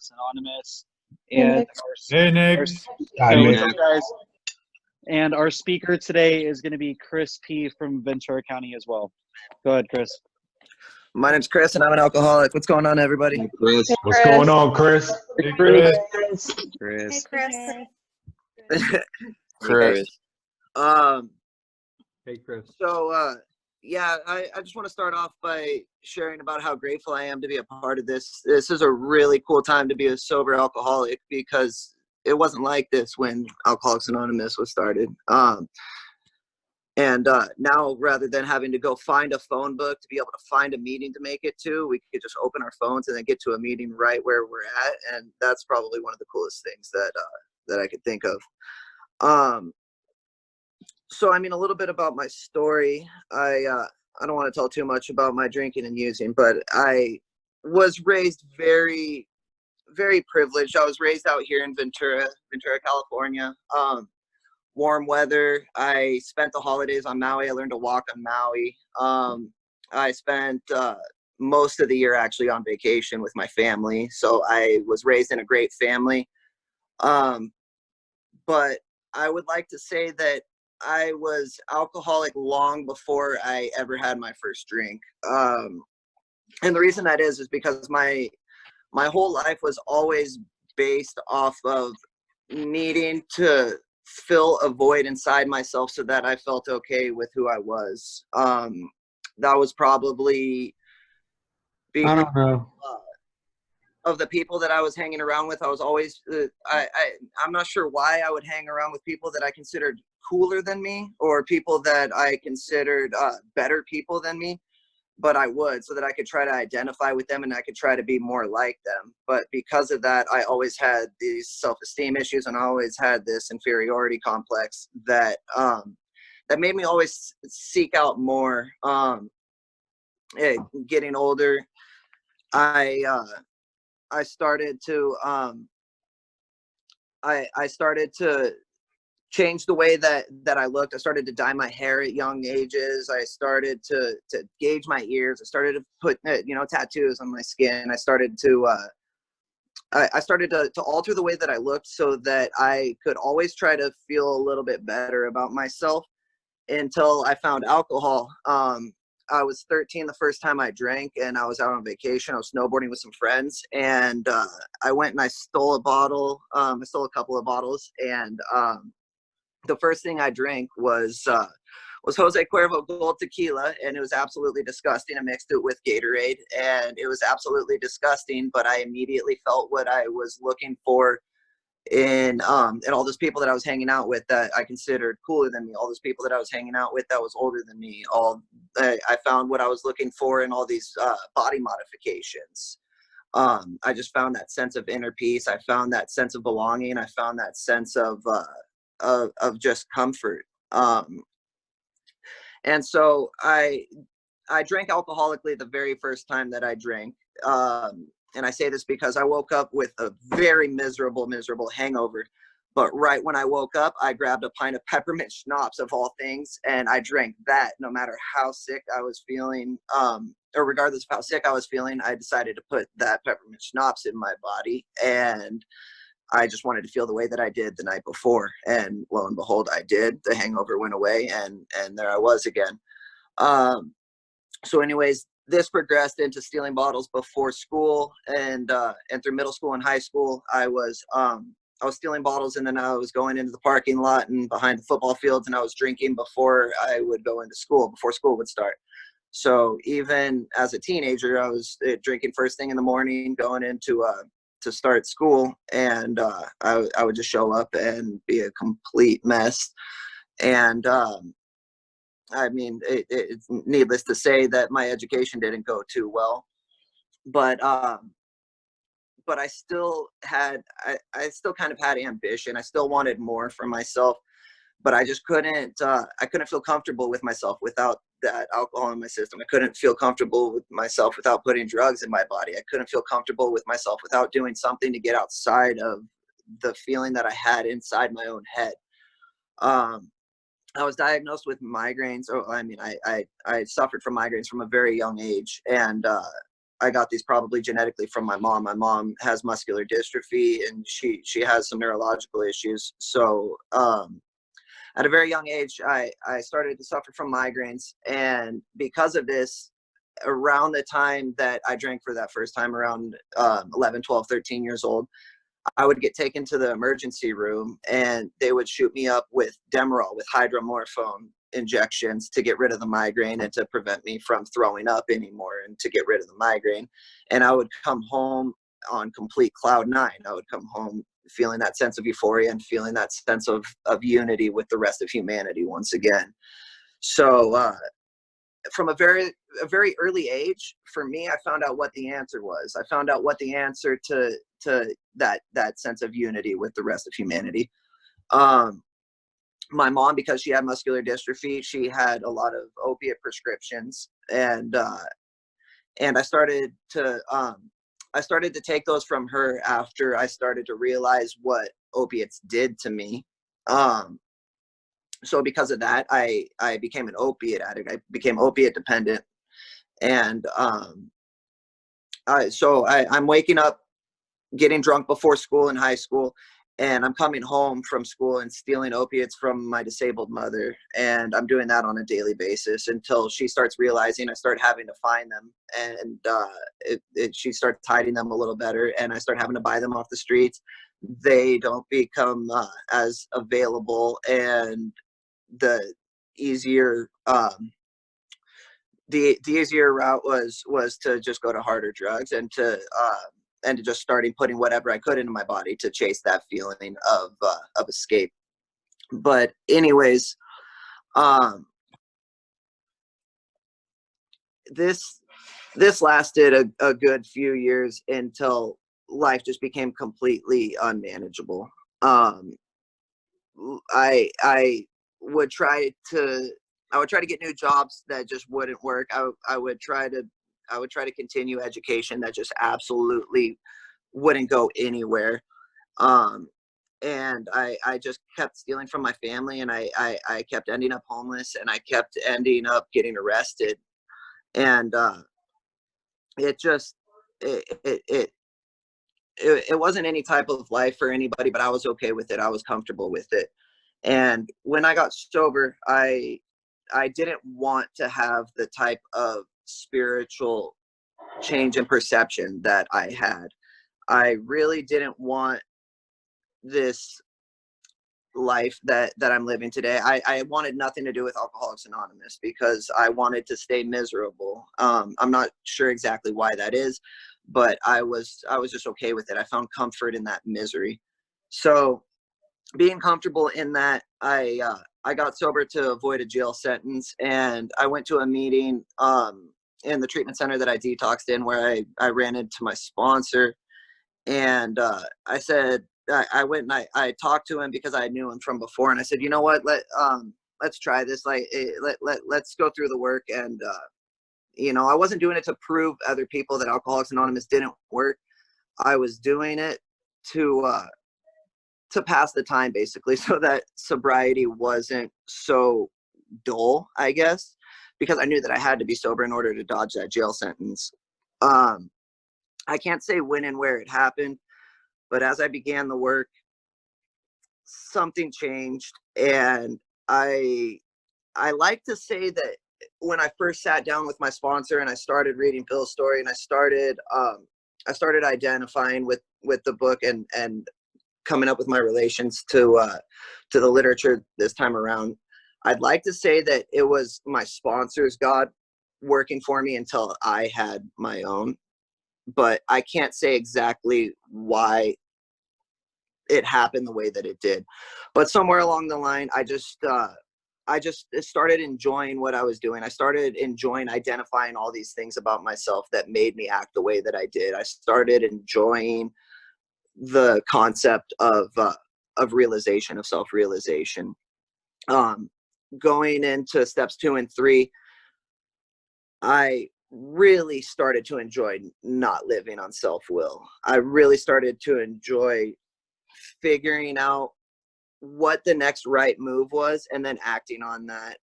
Alcoholics Anonymous. Hey, And Nick. Hey, Nick. Hi, hey, Nick. what's up, guys? And our speaker today is going to be Chris P. from Ventura County as well. Go ahead, Chris. My name's Chris, and I'm an alcoholic. What's going on, everybody? Hey, Chris. Hey, What's Chris. going on, Chris? Hey, Chris. Chris. Hey, Chris. Hey, Chris. guys. Um, Hey, Chris. so, yeah, I just want to start off by sharing about how grateful I am to be a part of this. This is a really cool time to be a sober alcoholic because it wasn't like this when Alcoholics Anonymous was started. And now, rather than having to go find a phone book to be able to find a meeting to make it to, we could just open our phones and then get to a meeting right where we're at. And that's probably one of the coolest things that I could think of. So, I mean, a little bit about my story. I don't want to tell too much about my drinking and using, but I was raised very, very privileged. I was raised out here in Ventura, California. Warm weather. I spent the holidays on Maui. I learned to walk on Maui. I spent most of the year actually on vacation with my family. So I was raised in a great family. But I would like to say that I was alcoholic long before I ever had my first drink. And the reason that is because my whole life was always based off of needing to fill a void inside myself so that I felt okay with who I was. That was probably because I don't know. of the people that I was hanging around with. I was always, I'm not sure why I would hang around with people that I considered cooler than me or people that I considered better people than me. But I would, so that I could try to identify with them and I could try to be more like them. But because of that, I always had these self-esteem issues and I always had this inferiority complex that that made me always seek out more. Getting older, I started to I started to changed the way that I looked. I started to dye my hair at young ages. I started to gauge my ears. I started to put tattoos on my skin. I started to alter the way that I looked so that I could always try to feel a little bit better about myself until I found alcohol. I was 13 the first time I drank, and I was out on vacation. I was snowboarding with some friends, and I went and I stole a bottle. I stole a couple of bottles, and the first thing I drank was Jose Cuervo Gold Tequila, and it was absolutely disgusting. I mixed it with Gatorade, and it was absolutely disgusting, but I immediately felt what I was looking for in all those people that I was hanging out with that I considered cooler than me, all those people that I was hanging out with that was older than me. I found what I was looking for in all these body modifications. I just found that sense of inner peace. I found that sense of belonging. I found that sense of just comfort. And so I drank alcoholically the very first time that I drank. And I say this because I woke up with a very miserable hangover. But right when I woke up, I grabbed a pint of peppermint schnapps of all things, and I drank that no matter how sick I was feeling, or regardless of how sick I was feeling, I decided to put that peppermint schnapps in my body. And I just wanted to feel the way that I did the night before. And lo and behold, I did. The hangover went away, and there I was again. So anyways, this progressed into stealing bottles before school, and through middle school and high school, I was stealing bottles, and then I was going into the parking lot and behind the football fields, and I was drinking before I would go into school, before school would start. So even as a teenager, I was drinking first thing in the morning, going into to start school, and I would just show up and be a complete mess. And I mean, it's needless to say that my education didn't go too well, but I still had, I still kind of had ambition. I still wanted more for myself, but I just couldn't, I couldn't feel comfortable with myself without that alcohol in my system. I couldn't feel comfortable with myself without putting drugs in my body. I couldn't feel comfortable with myself without doing something to get outside of the feeling that I had inside my own head. I was diagnosed with migraines. I suffered from migraines from a very young age, and I got these probably genetically from my mom. My mom has muscular dystrophy, and she has some neurological issues. So at a very young age, I started to suffer from migraines, and because of this, around the time that I drank for that first time, around 11, 12, 13 years old, I would get taken to the emergency room, and they would shoot me up with Demerol, with hydromorphone injections to get rid of the migraine and to prevent me from throwing up anymore and to get rid of the migraine. And I would come home on complete cloud nine. I would come home feeling that sense of euphoria and feeling that sense of unity with the rest of humanity once again. So from a very early age, for me, I found out what the answer was. I found out what the answer to that sense of unity with the rest of humanity. My mom, because she had muscular dystrophy, she had a lot of opiate prescriptions, and I started to take those from her after I started to realize what opiates did to me. So because of that, I became an opiate addict. I became opiate dependent. And I'm waking up, getting drunk before school in high school, and I'm coming home from school and stealing opiates from my disabled mother. And I'm doing that on a daily basis until she starts realizing I start having to find them. And she starts hiding them a little better, and I start having to buy them off the streets. They don't become as available, and the easier the easier route was to just go to harder drugs and to just starting putting whatever I could into my body to chase that feeling of escape. But anyways, this lasted a good few years until life just became completely unmanageable. I would try to get new jobs that just wouldn't work. I would try to continue education that just absolutely wouldn't go anywhere. And I just kept stealing from my family, and I kept ending up homeless, and I kept ending up getting arrested. And it just it wasn't any type of life for anybody, but I was okay with it. I was comfortable with it. And when I got sober, I didn't want to have the type of spiritual change in perception that I had. I really didn't want this life that I'm living today. I wanted nothing to do with Alcoholics Anonymous because I wanted to stay miserable. I'm not sure exactly why that is, but I was just okay with it. I found comfort in that misery. So being comfortable in that, I got sober to avoid a jail sentence, and I went to a meeting in the treatment center that I detoxed in, where I ran into my sponsor, and I said, I went and I talked to him because I knew him from before, and I said, you know what, let's try this. Let's go through the work. And I wasn't doing it to prove other people that Alcoholics Anonymous didn't work. I was doing it to pass the time, basically, so that sobriety wasn't so dull, I guess, because I knew that I had to be sober in order to dodge that jail sentence. I can't say when and where it happened, but as I began the work, something changed. And I like to say that when I first sat down with my sponsor and I started reading Bill's story, and I started identifying with the book and coming up with my relations to the literature this time around, I'd like to say that it was my sponsor's God working for me until I had my own. But I can't say exactly why it happened the way that it did. But somewhere along the line, I just started enjoying what I was doing. I started enjoying identifying all these things about myself that made me act the way that I did. I started enjoying the concept of realization, of self-realization. Going into steps 2 and 3, I really started to enjoy not living on self-will. I really started to enjoy figuring out what the next right move was and then acting on that,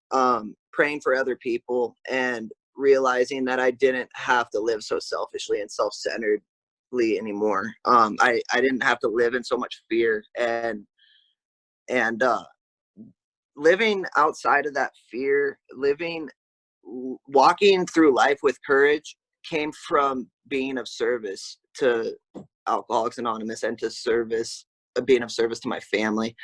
praying for other people and realizing that I didn't have to live so selfishly and self-centeredly anymore. I didn't have to live in so much fear, and living outside of that fear, walking through life with courage came from being of service to Alcoholics Anonymous and being of service to my family,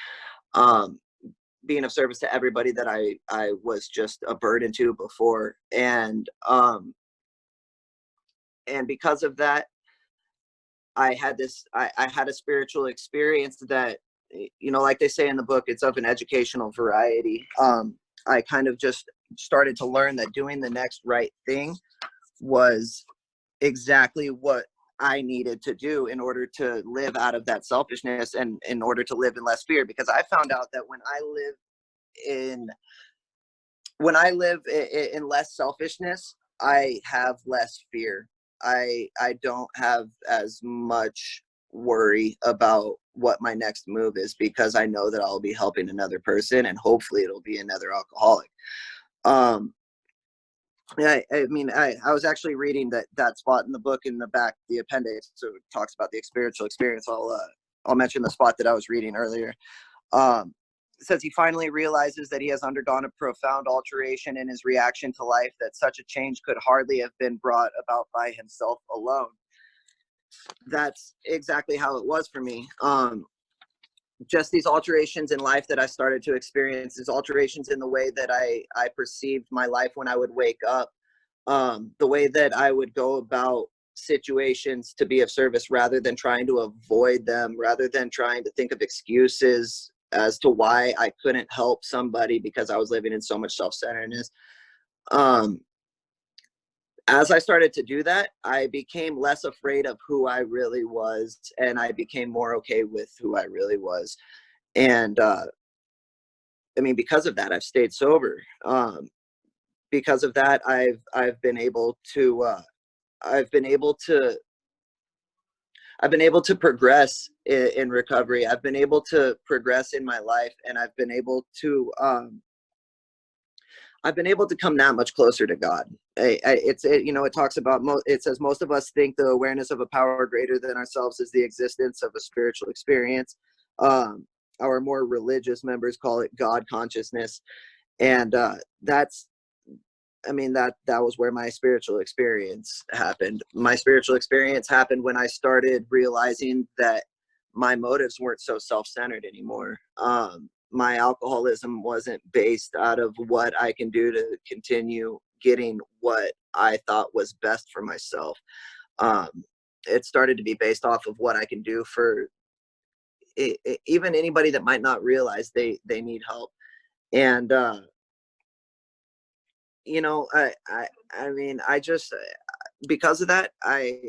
being of service to everybody that I was just a burden to before. And because of that, I had a spiritual experience that, like they say in the book, it's of an educational variety. I kind of just started to learn that doing the next right thing was exactly what I needed to do in order to live out of that selfishness and in order to live in less fear. Because I found out that when I live in less selfishness, I have less fear. I don't have as much worry about what my next move is, because I know that I'll be helping another person, and hopefully it'll be another alcoholic. Yeah, I was actually reading that spot in the book in the back, the appendix, so it talks about the spiritual experience. I'll mention the spot that I was reading earlier. It says he finally realizes that he has undergone a profound alteration in his reaction to life, that such a change could hardly have been brought about by himself alone. That's exactly how it was for me. Just these alterations in life that I started to experience, these alterations in the way that I perceived my life when I would wake up, the way that I would go about situations to be of service rather than trying to avoid them, rather than trying to think of excuses as to why I couldn't help somebody because I was living in so much self-centeredness. As I started to do that, I became less afraid of who I really was, and I became more okay with who I really was. And because of that, I've stayed sober. Because of that, I've been able to progress in recovery. I've been able to progress in my life, and I've been able to come that much closer to God. It talks about, it says most of us think the awareness of a power greater than ourselves is the existence of a spiritual experience. Our more religious members call it God consciousness. And that was where my spiritual experience happened. My spiritual experience happened when I started realizing that my motives weren't so self-centered anymore. My alcoholism wasn't based out of what I can do to continue getting what I thought was best for myself. It started to be based off of what I can do for even anybody that might not realize they need help. And I just, because of that, I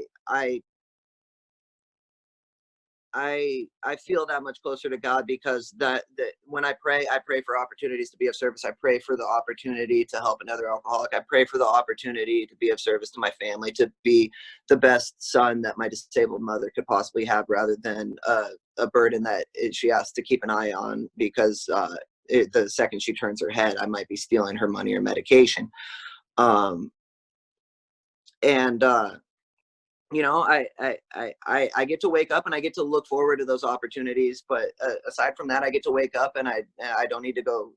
feel that much closer to God, because that when I pray for opportunities to be of service. I pray for the opportunity to help another alcoholic. I pray for the opportunity to be of service to my family, to be the best son that my disabled mother could possibly have, rather than a burden that she has to keep an eye on, because the second she turns her head, I might be stealing her money or medication. I get to wake up and I get to look forward to those opportunities. But aside from that, I get to wake up and I don't need to go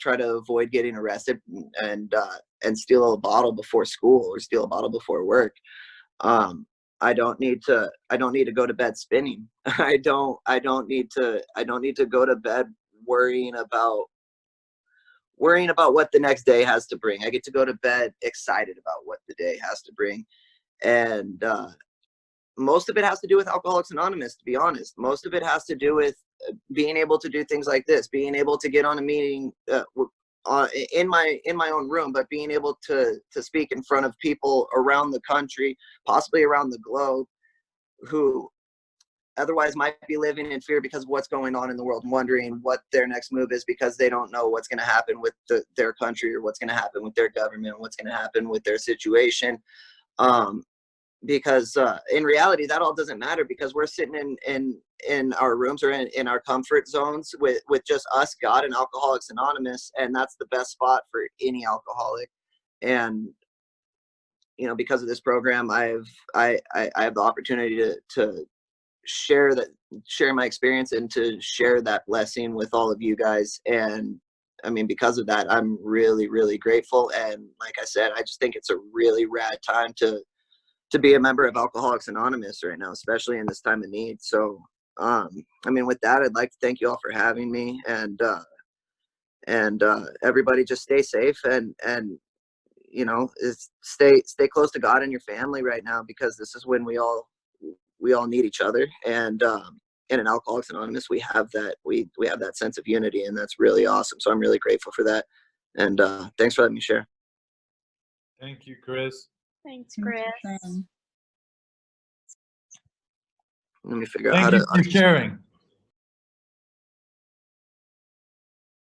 try to avoid getting arrested and steal a bottle before school or steal a bottle before work. I don't need to go to bed spinning. I don't need to go to bed worrying about what the next day has to bring. I get to go to bed excited about what the day has to bring. And most of it has to do with Alcoholics Anonymous, to be honest. Most of it has to do with being able to do things like this, being able to get on a meeting in my own room, but being able to speak in front of people around the country, possibly around the globe, who otherwise might be living in fear because of what's going on in the world, and wondering what their next move is, because they don't know what's going to happen with their country, or what's going to happen with their government, what's going to happen with their situation. Because in reality, that all doesn't matter, because we're sitting in our rooms, or in our comfort zones with just us, God, and Alcoholics Anonymous. And that's the best spot for any alcoholic. And you know, because of this program, I have the opportunity to share my experience and to share that blessing with all of you guys. And I mean, because of that, I'm really, really grateful. And like I said, I just think it's a really rad time to be a member of Alcoholics Anonymous right now, especially in this time of need. So, I mean, with that, I'd like to thank you all for having me, and everybody just stay safe and you know, stay close to God and your family right now, because this is when we all need each other. And in Alcoholics Anonymous, we have that have that sense of unity, and that's really awesome. So I'm really grateful for that. And thanks for letting me share. Thank you, Chris. Thanks, Chris. Let me figure out Thank how you to for sharing.